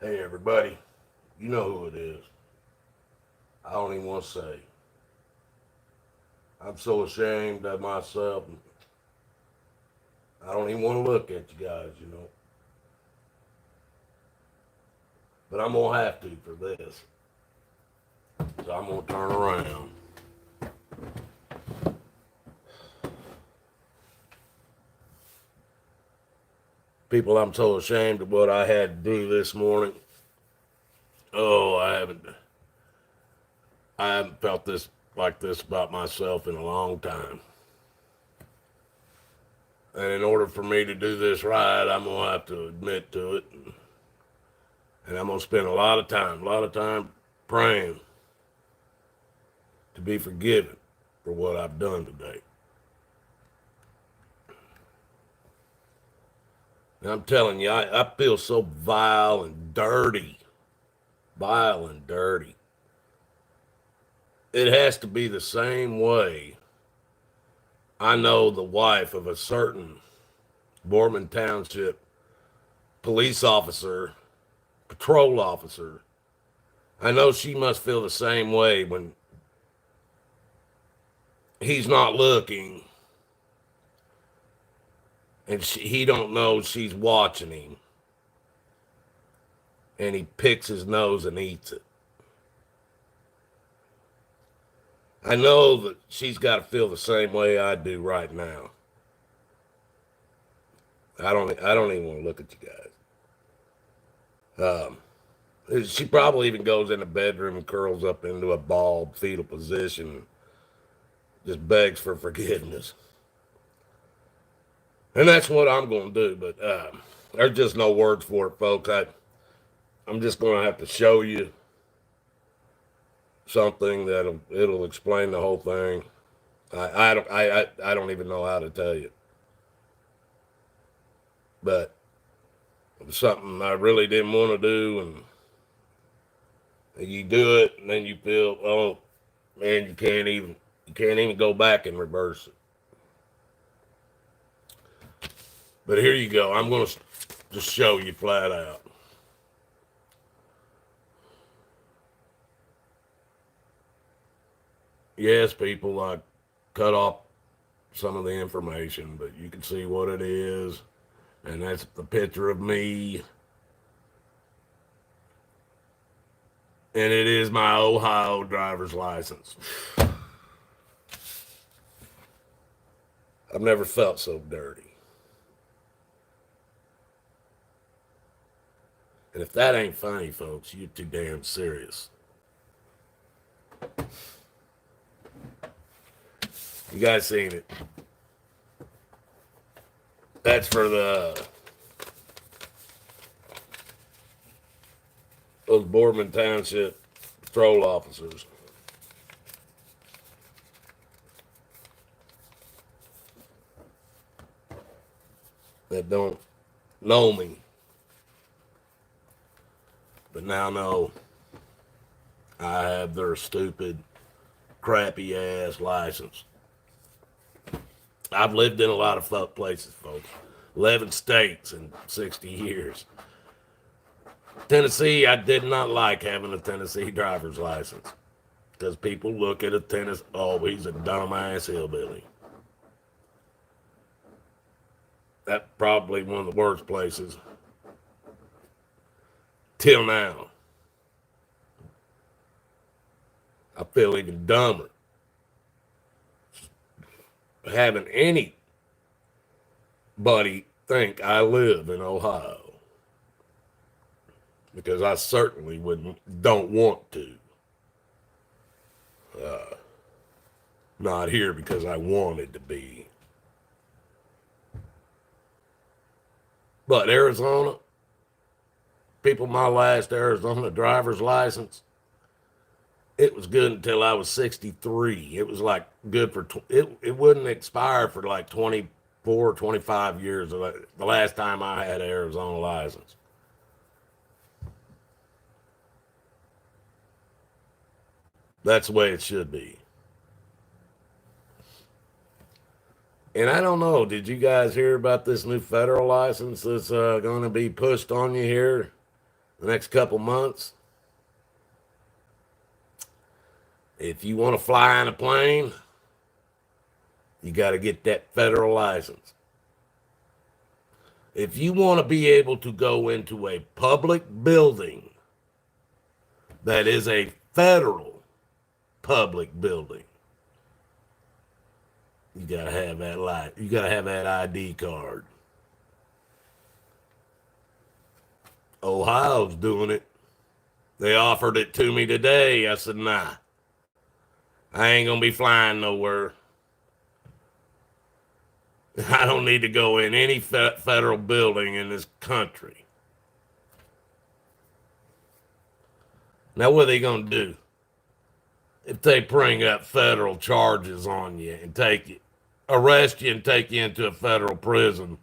Hey everybody, you know who it is. I don't even want to say. I'm so ashamed of myself. I don't even want to look at you guys. But I'm gonna have to for this. So I'm gonna turn around. People, I'm so ashamed of what I had to do this morning. Oh, I haven't felt this like this about myself in a long time. And in order for me to do this right, I'm gonna have to admit to it. And I'm gonna spend a lot of time praying to be forgiven for what I've done today. And I'm telling you, I feel so vile and dirty. Vile and dirty. It has to be the same way I know the wife of a certain Boardman Township police officer, patrol officer. I know she must feel the same way when he's not looking and he don't know she's watching him and he picks his nose and eats it. I know that she's got to feel the same way I do right now. I don't even want to look at you guys. She probably even goes in the bedroom and curls up into a ball fetal position, just begs for forgiveness. And that's what I'm going to do. But there's just no words for it, folks. I'm just going to have to show you something it'll explain the whole thing. I don't even know how to tell you, but it was something I really didn't want to do, and you do it, and then you feel, oh man, you can't even go back and reverse it. But here you go. I'm going to just show you flat out. Yes, people, I cut off some of the information, but you can see what it is. And that's the picture of me. And it is my Ohio driver's license. I've never felt so dirty. And if that ain't funny, folks, you're too damn serious. You guys seen it? That's for those Boardman Township patrol officers that don't know me, but now know I have their stupid, crappy ass license. I've lived in a lot of fuck places, folks. 11 states in 60 years. Tennessee, I did not like having a Tennessee driver's license because people look at a Tennessee, oh, he's a dumbass hillbilly. That's probably one of the worst places till now. I feel even dumber having anybody think I live in Ohio because I certainly don't want to. Not here because I wanted to be. But Arizona, people, my last Arizona driver's license, it was good until I was 63. It was like good for, it wouldn't expire for like 24, 25 years. The last time I had an Arizona license. That's the way it should be. And I don't know, did you guys hear about this new federal license that's going to be pushed on you here? the next couple months, if you want to fly in a plane, you got to get that federal license. If you want to be able to go into a public building that is a federal public building, you got to have that you got to have that ID card. Ohio's doing it. They offered it to me today. I said, nah, I ain't going to be flying nowhere. I don't need to go in any federal building in this country. Now, what are they going to do if they bring up federal charges on you and arrest you and take you into a federal prison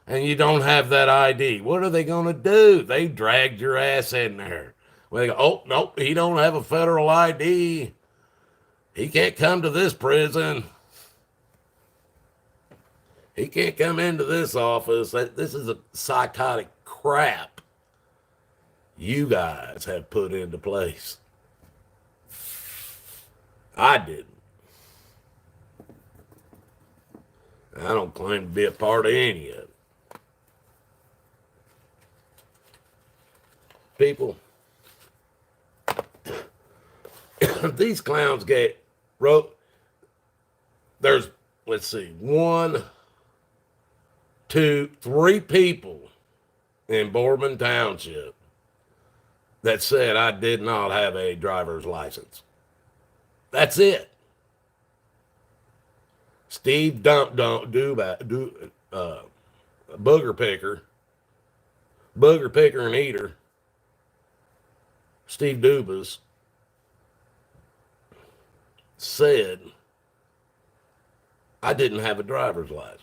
and you don't have that ID? What are they going to do? They dragged your ass in there. Well, they go, oh, nope, he don't have a federal ID. He can't come to this prison. He can't come into this office. This is a psychotic crap you guys have put into place. I didn't. I don't claim to be a part of any of it. People, these clowns there's, let's see, 1, 2, 3 people in Boardman Township that said I did not have a driver's license. That's it. Steve Booger Picker and Eater, Steve Dubas, said I didn't have a driver's license.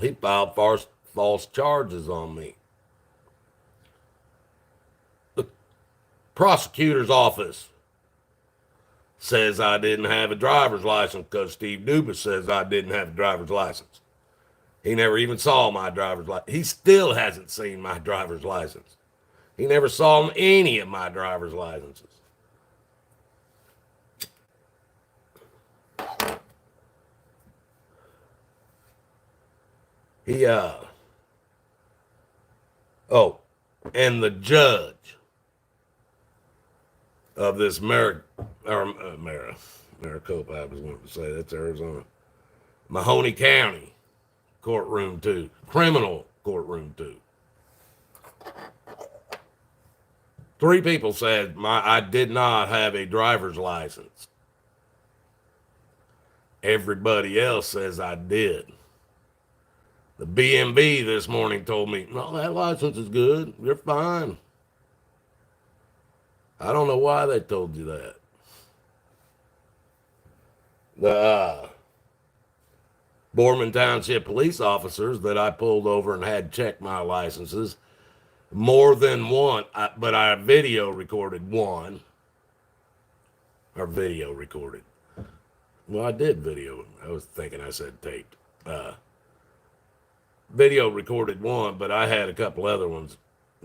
He filed false charges on me. The prosecutor's office says I didn't have a driver's license because Steve Dubas says I didn't have a driver's license. He never even saw my driver's license. He still hasn't seen my driver's license. He never saw any of my driver's licenses. And the judge of this Maricopa, I was going to say, that's Arizona, Mahoney County courtroom 2, criminal courtroom 2. 3 people said I did not have a driver's license. Everybody else says I did. The BMV this morning told me, no, that license is good. You're fine. I don't know why they told you that. The Boardman Township police officers that I pulled over and had check my licenses, more than one, but I video recorded one. Or video recorded. Well, I did video. I was thinking I said taped. Video recorded one, but I had a couple other ones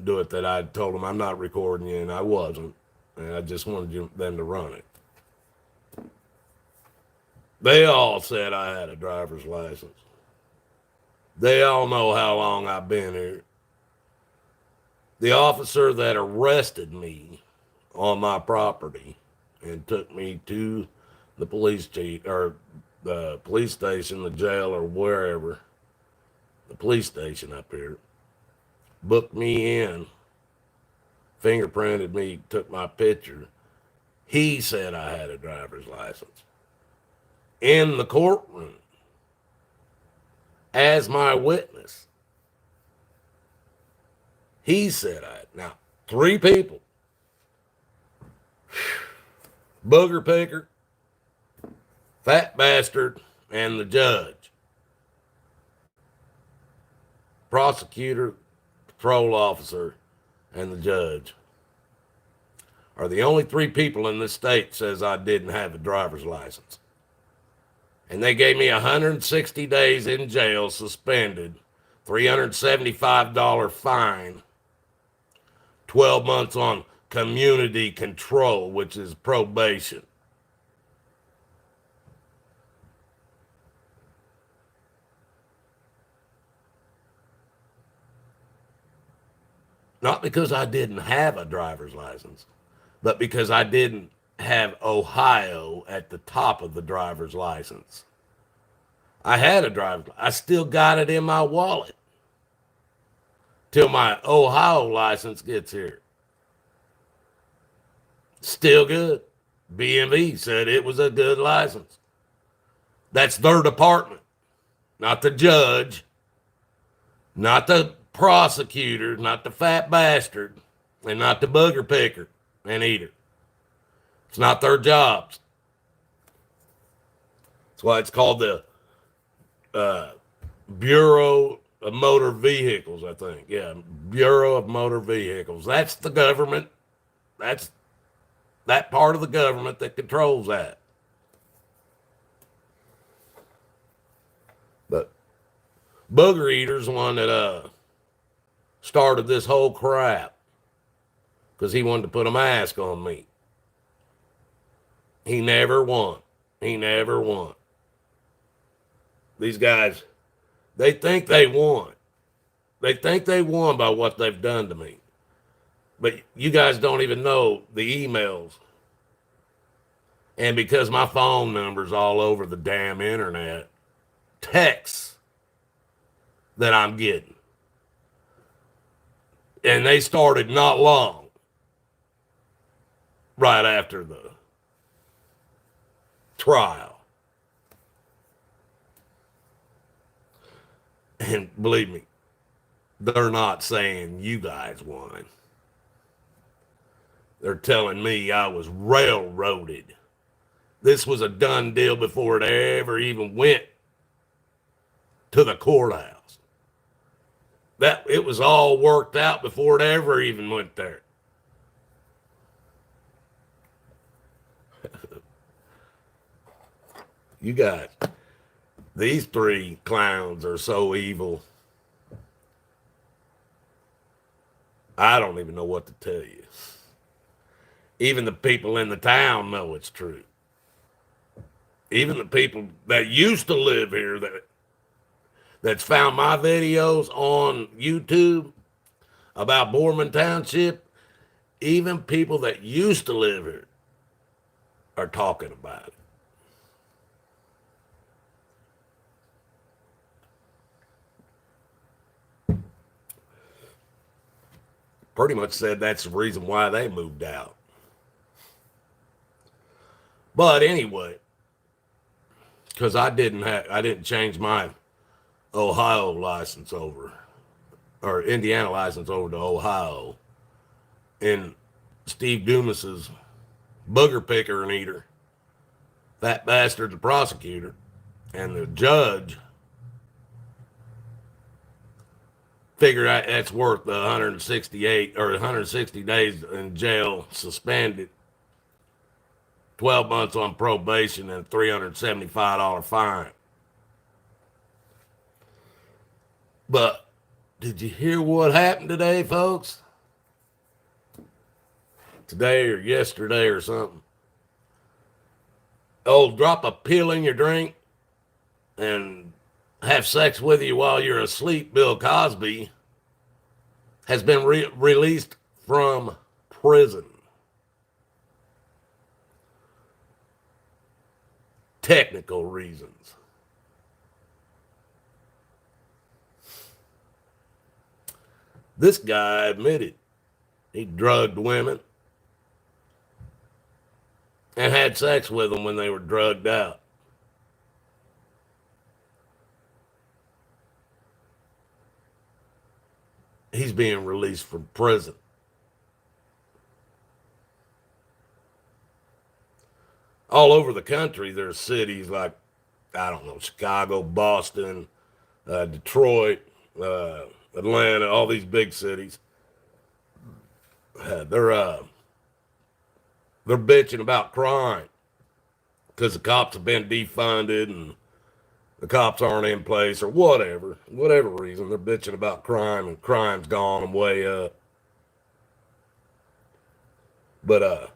do it that I told them I'm not recording you, and I wasn't. And I just wanted them to run it. They all said I had a driver's license. They all know how long I've been here. The officer that arrested me on my property and took me to the police chief or the police station, the jail, or wherever, the police station up here, booked me in, fingerprinted me, took my picture. He said I had a driver's license in the courtroom as my witness. He said I had. Now, 3 people. Booger Picker, Fat Bastard, and the judge. Prosecutor, patrol officer, and the judge are the only 3 people in this state says I didn't have a driver's license. And they gave me 160 days in jail, suspended, $375 fine, 12 months on community control, which is probation. Not because I didn't have a driver's license, but because I didn't have Ohio at the top of the driver's license. I had a driver's I still got it in my wallet till my Ohio license gets here. Still good. BMV said it was a good license. That's their department, not the judge, not the prosecutor, not the fat bastard, and not the booger picker and eater. It's not their jobs. That's why it's called the Bureau of Motor Vehicles, I think. Yeah, Bureau of Motor Vehicles. That's the government. That's that part of the government that controls that. But Booger Eater's the one that started this whole crap because he wanted to put a mask on me. He never won. He never won. These guys, they think they won. They think they won by what they've done to me. But you guys don't even know the emails. And because my phone number's all over the damn internet, texts that I'm getting. And they started not long right after the trial. And believe me, they're not saying you guys won. They're telling me I was railroaded. This was a done deal before it ever even went to the courthouse. That it was all worked out before it ever even went there. You guys, these three clowns are so evil. I don't even know what to tell you. Even the people in the town know it's true. Even the people that used to live here that's found my videos on YouTube about Boorman Township, even people that used to live here are talking about it. Pretty much said that's the reason why they moved out. But anyway, because I didn't change my Ohio license over, or Indiana license over to Ohio. And Steve Dumas's booger picker and eater, fat bastard, the prosecutor, and the judge figured out that's worth the 168 or 160 days in jail, suspended, 12 months on probation, and a $375 fine. But did you hear what happened today, folks? Today or yesterday or something. Oh, drop a pill in your drink and have sex with you while you're asleep. Bill Cosby has been released from prison. Technical reasons. This guy admitted he drugged women and had sex with them when they were drugged out. He's being released from prison. All over the country, there's cities like, I don't know, Chicago, Boston, Detroit, Atlanta, all these big cities. They're bitching about crime because the cops have been defunded and the cops aren't in place or whatever reason. They're bitching about crime, and crime's gone way up. But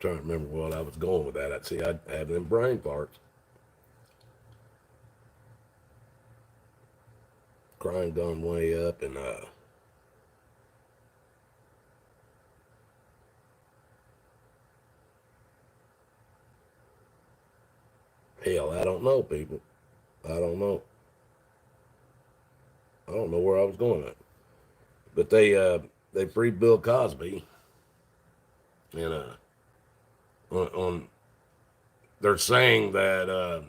trying to remember what I was going with that. I see I have them brain farts. Crime gone way up, and hell, I don't know, people. I don't know. I don't know where I was going at. But they freed Bill Cosby, and on they're saying that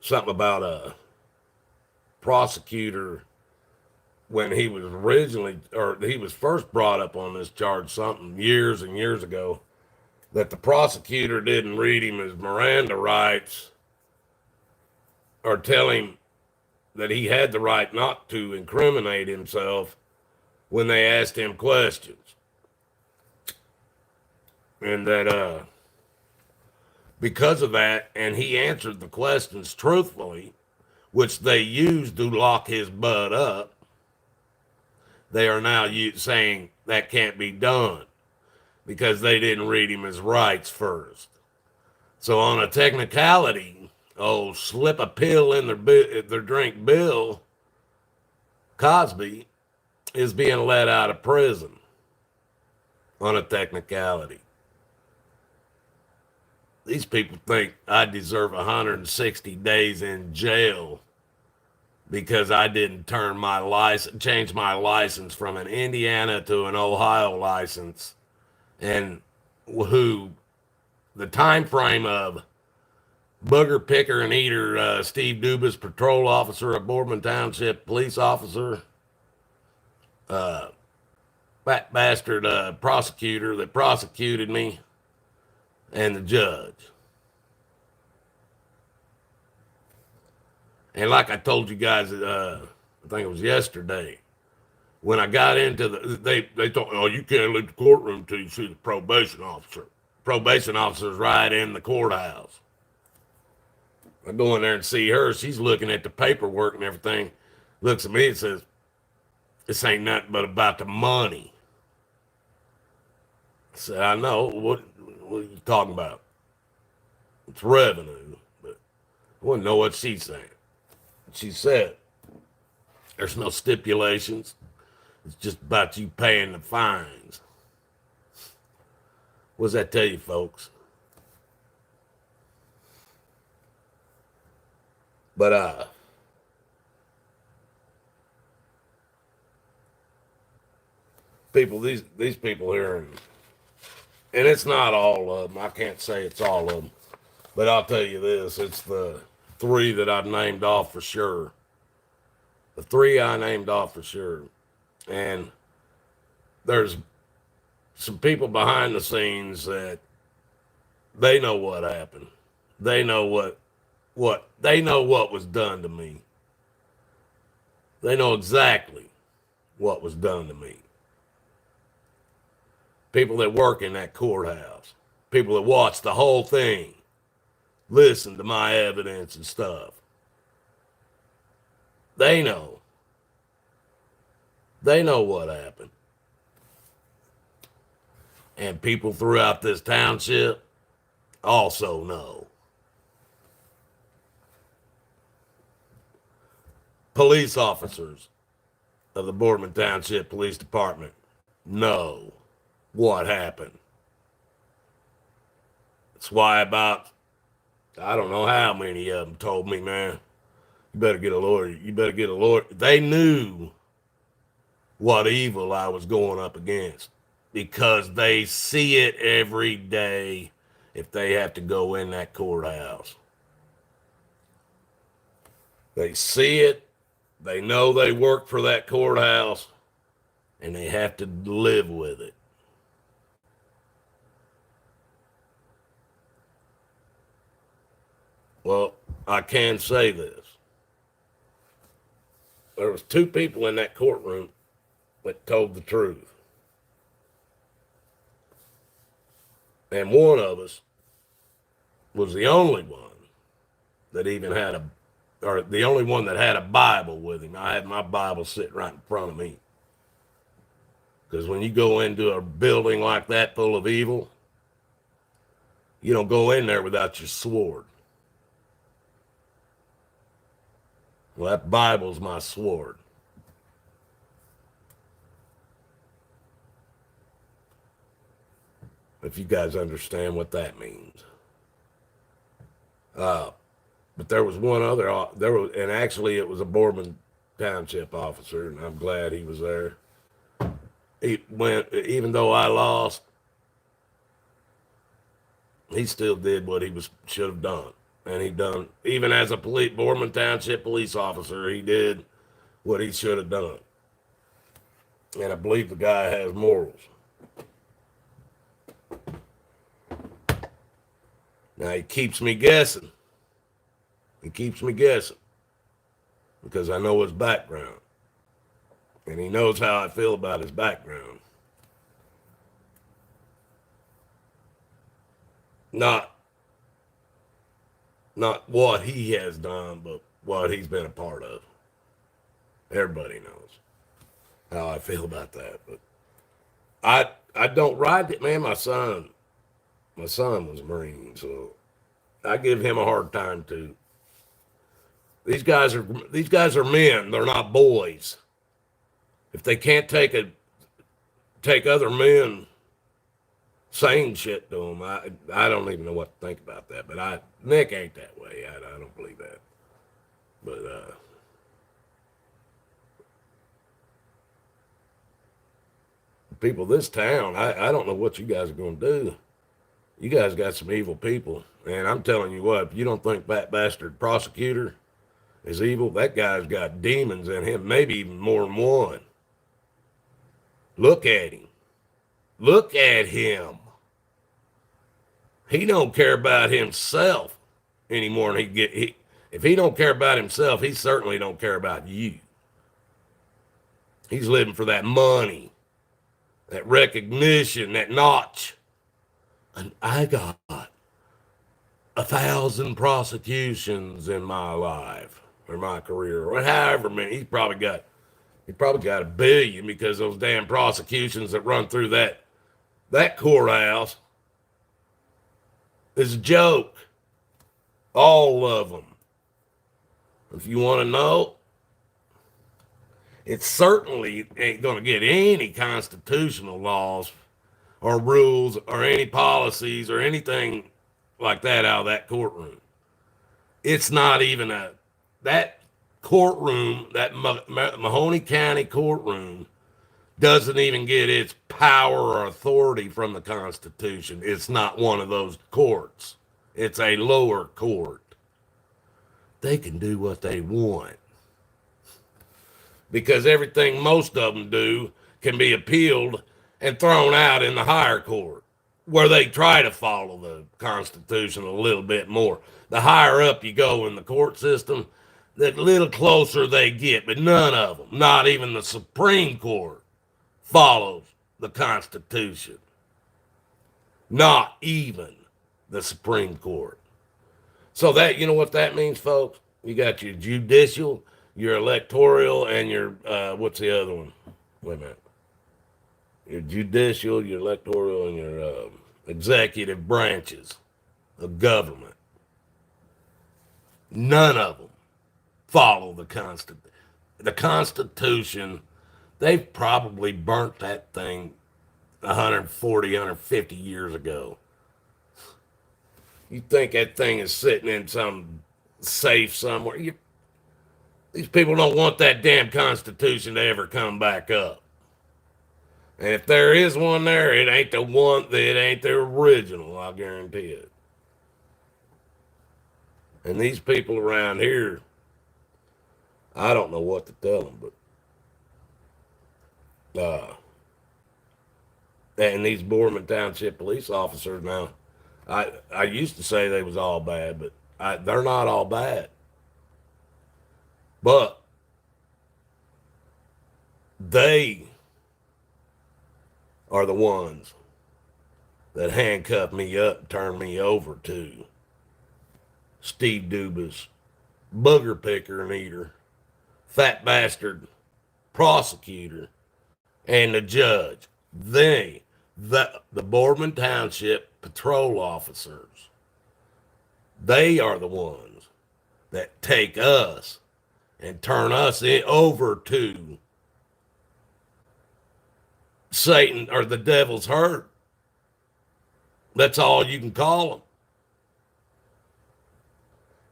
something about a prosecutor when he was originally, or he was first brought up on this charge something years and years ago, that the prosecutor didn't read him his Miranda rights or tell him that he had the right not to incriminate himself when they asked him questions. And that because of that, and he answered the questions truthfully, which they used to lock his butt up, they are now saying that can't be done because they didn't read him his rights first. So on a technicality, slip a pill in their drink, Bill Cosby is being let out of prison on a technicality. These people think I deserve 160 days in jail because I didn't change my license from an Indiana to an Ohio license, and who the time frame of booger picker and eater Steve Dubas, patrol officer of Boardman Township, police officer, fat bastard prosecutor that prosecuted me, and the judge. And like I told you guys, I think it was yesterday, when I got into they told me, oh, you can't leave the courtroom until you see the probation officer. Probation officer's right in the courthouse. I go in there and see her. She's looking at the paperwork and everything. Looks at me and says, this ain't nothing but about the money. I said, I know. What are you talking about? It's revenue. But I wouldn't know what she's saying. She said, there's no stipulations. It's just about you paying the fines. What does that tell you, folks? But people, these people here, and it's not all of them. I can't say it's all of them, but I'll tell you this: it's the three that I've named off for sure. The three I named off for sure, and there's some people behind the scenes that they know what happened. They know what they know what was done to me. They know exactly what was done to me. People that work in that courthouse, people that watch the whole thing, listen to my evidence and stuff. They know. They know what happened. And people throughout this township also know. Police officers of the Boardman Township Police Department know what happened. That's why about, I don't know how many of them told me, man, you better get a lawyer. You better get a lawyer. They knew what evil I was going up against because they see it every day if they have to go in that courthouse. They see it. They know they work for that courthouse, and they have to live with it. Well, I can say this. There was two people in that courtroom that told the truth. And one of us was the only one that even had or the only one that had a Bible with him. I had my Bible sitting right in front of me. Because when you go into a building like that full of evil, you don't go in there without your sword. Well, that Bible's my sword. If you guys understand what that means. But there was one other, and actually it was a Boardman Township officer, and I'm glad he was there. He went, even though I lost, he still did what he should have done. And he done, even as a Boardman Township police officer, he did what he should have done. And I believe the guy has morals. Now he keeps me guessing. He keeps me guessing because I know his background. And he knows how I feel about his background. Not what he has done, but what he's been a part of. Everybody knows how I feel about that. But I don't ride it, man. My son was a Marine, so I give him a hard time too. These guys are men. They're not boys. If they can't take other men saying shit to them, I don't even know what to think about that. But Nick ain't that way. I don't believe that. But people of this town, I don't know what you guys are going to do. You guys got some evil people. And I'm telling you what, if you don't think that bastard prosecutor is evil, that guy's got demons in him, maybe even more than one. Look at him. Look at him. He don't care about himself anymore than if he don't care about himself, he certainly don't care about you. He's living for that money, that recognition, that notch. And I got 1,000 prosecutions in my life or my career, or however many. He probably got 1 billion because those damn prosecutions that run through that courthouse is a joke. All of them. If you want to know, it certainly ain't going to get any constitutional laws or rules or any policies or anything like that out of that courtroom. It's not even that courtroom, that Mahoney County courtroom doesn't even get its power or authority from the Constitution. It's not one of those courts. It's a lower court. They can do what they want. Because everything most of them do can be appealed and thrown out in the higher court, where they try to follow the Constitution a little bit more. The higher up you go in the court system, the little closer they get, but none of them, not even the Supreme Court, follows the Constitution. Not even the Supreme Court. So that, you know what that means, folks? You got your judicial, your electoral, and your, what's the other one? Wait a minute. Your judicial, your electoral, and your executive branches of government. None of them follow the Constitution. The Constitution, they've probably burnt that thing 140, 150 years ago. You think that thing is sitting in some safe somewhere? These people don't want that damn Constitution to ever come back up. And if there is one there, it ain't the one, it ain't the original, I guarantee it. And these people around here, I don't know what to tell them, but and these Boardman Township police officers now, I used to say they was all bad, but they're not all bad. But they are the ones that handcuffed me up and turned me over to Steve Dubas, booger picker and eater, fat bastard prosecutor, and the judge. The Boardman Township patrol officers, they are the ones that take us and turn us over to Satan or the devil's herd. That's all you can call them.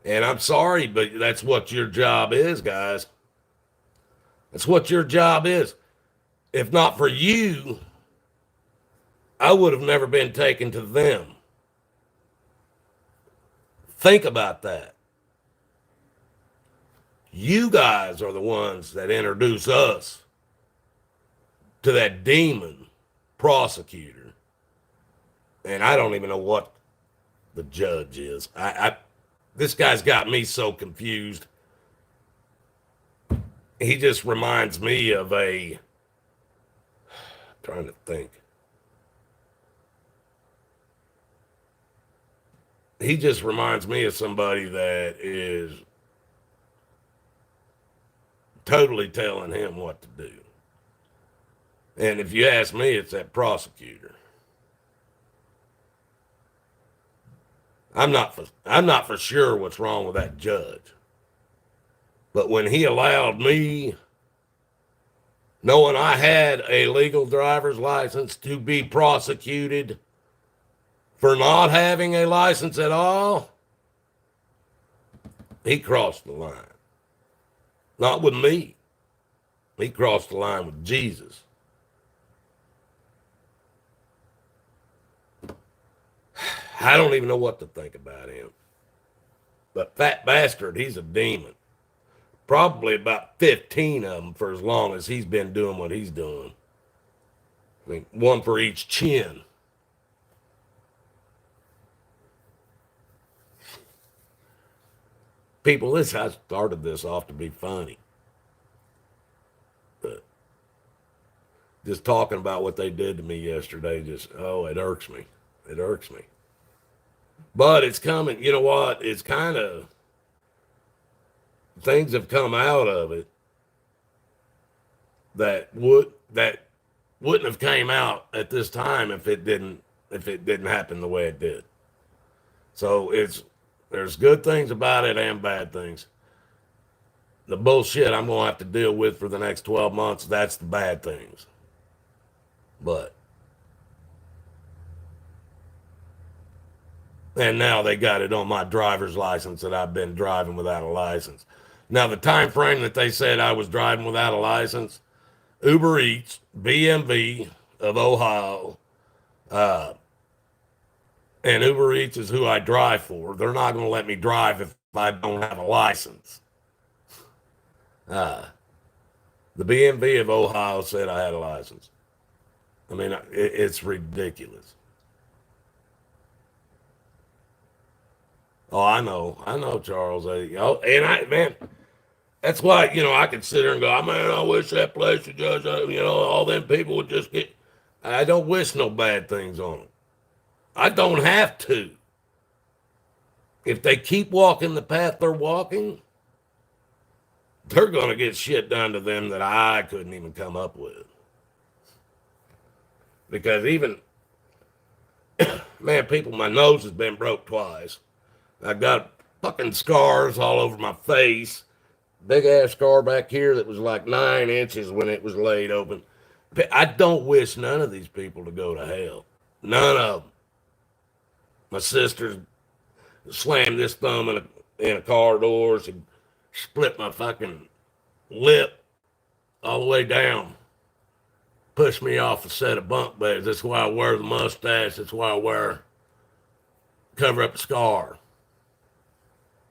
And I'm sorry, but that's what your job is, guys. That's what your job is. If not for you, I would have never been taken to them. Think about that. You guys are the ones that introduce us to that demon prosecutor. And I don't even know what the judge is. This guy's got me so confused. He just reminds me of I'm trying to think. He just reminds me of somebody that is totally telling him what to do. And if you ask me, it's that prosecutor. I'm not for sure what's wrong with that judge. But when he allowed me, knowing I had a legal driver's license, to be prosecuted for not having a license at all, he crossed the line. Not with me. He crossed the line with Jesus. I don't even know what to think about him. But fat bastard, he's a demon. Probably about 15 of them for as long as he's been doing what he's doing. I mean, one for each chin. People, I started this off to be funny. But just talking about what they did to me yesterday, it irks me. It irks me. But it's coming. You know what? It's kind of, things have come out of it that wouldn't have came out at this time if it didn't happen the way it did. So there's good things about it and bad things. The bullshit I'm going to have to deal with for the next 12 months, that's the bad things. And now they got it on my driver's license that I've been driving without a license. Now, the time frame that they said I was driving without a license, Uber Eats, BMV of Ohio, and Uber Eats is who I drive for. They're not going to let me drive if I don't have a license. The BMV of Ohio said I had a license. I mean, it's ridiculous. Oh, I know, Charles. Man, that's why, I could sit there and go, man, I wish that place would just, all them people would just get. I don't wish no bad things on them. I don't have to. If they keep walking the path they're walking, they're going to get shit done to them that I couldn't even come up with. Because even, man, people, my nose has been broke twice. I got fucking scars all over my face. Big ass scar back here that was like 9 inches when it was laid open. I don't wish none of these people to go to hell. None of them. My sister slammed this thumb in a car door. She split my fucking lip all the way down. Pushed me off a set of bunk beds. That's why I wear the mustache. That's why I cover up a scar.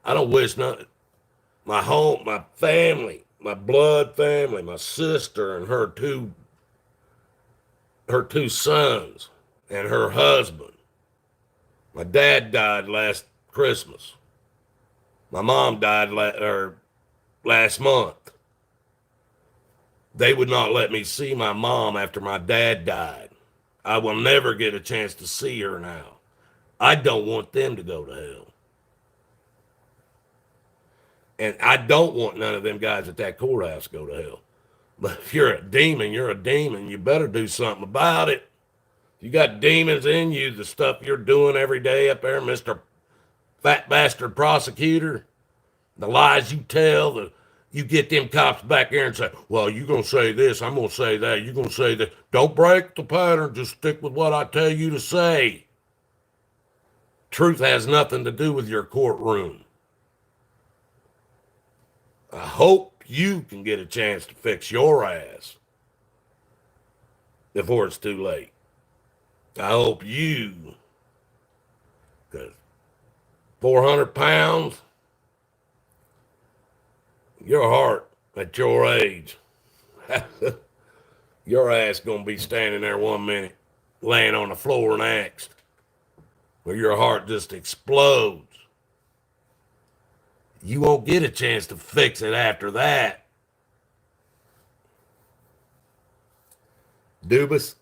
I don't wish nothing. My home, my family, my blood family, my sister and her two sons and her husband. My dad died last Christmas. My mom died last month. They would not let me see my mom after my dad died. I will never get a chance to see her now. I don't want them to go to hell. And I don't want none of them guys at that courthouse to go to hell. But if you're a demon, you're a demon. You better do something about it. You got demons in you, the stuff you're doing every day up there, Mr. Fat Bastard Prosecutor, the lies you tell, you get them cops back there and say, well, you're going to say this, I'm going to say that, you're going to say that. Don't break the pattern, just stick with what I tell you to say. Truth has nothing to do with your courtroom. I hope you can get a chance to fix your ass before it's too late. I hope you, because 400 pounds, your heart at your age, your ass going to be standing there 1 minute, laying on the floor and axed, where your heart just explodes. You won't get a chance to fix it after that. Dubas,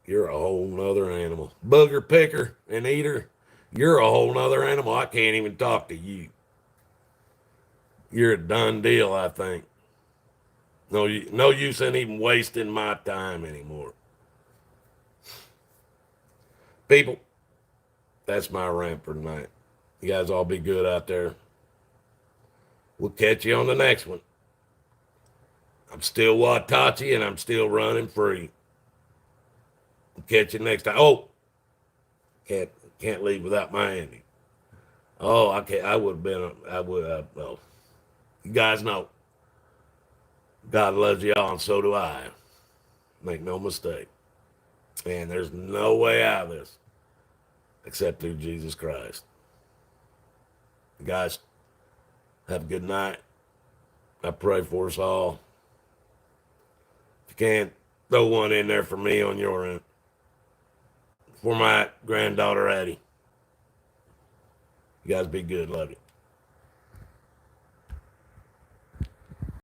you're a whole nother animal. Booger picker and eater, you're a whole nother animal. I can't even talk to you. You're a done deal, I think. No use in even wasting my time anymore. People, that's my rant for tonight. You guys all be good out there. We'll catch you on the next one. I'm still Watachi and I'm still running free. We'll catch you next time. Oh, can't leave without my Andy. Oh, I can't. Well, you guys know. God loves y'all and so do I. Make no mistake. And there's no way out of this except through Jesus Christ. Guys, have a good night. I pray for us all. If you can, throw one in there for me on your end. For my granddaughter, Addie. You guys be good. Love you.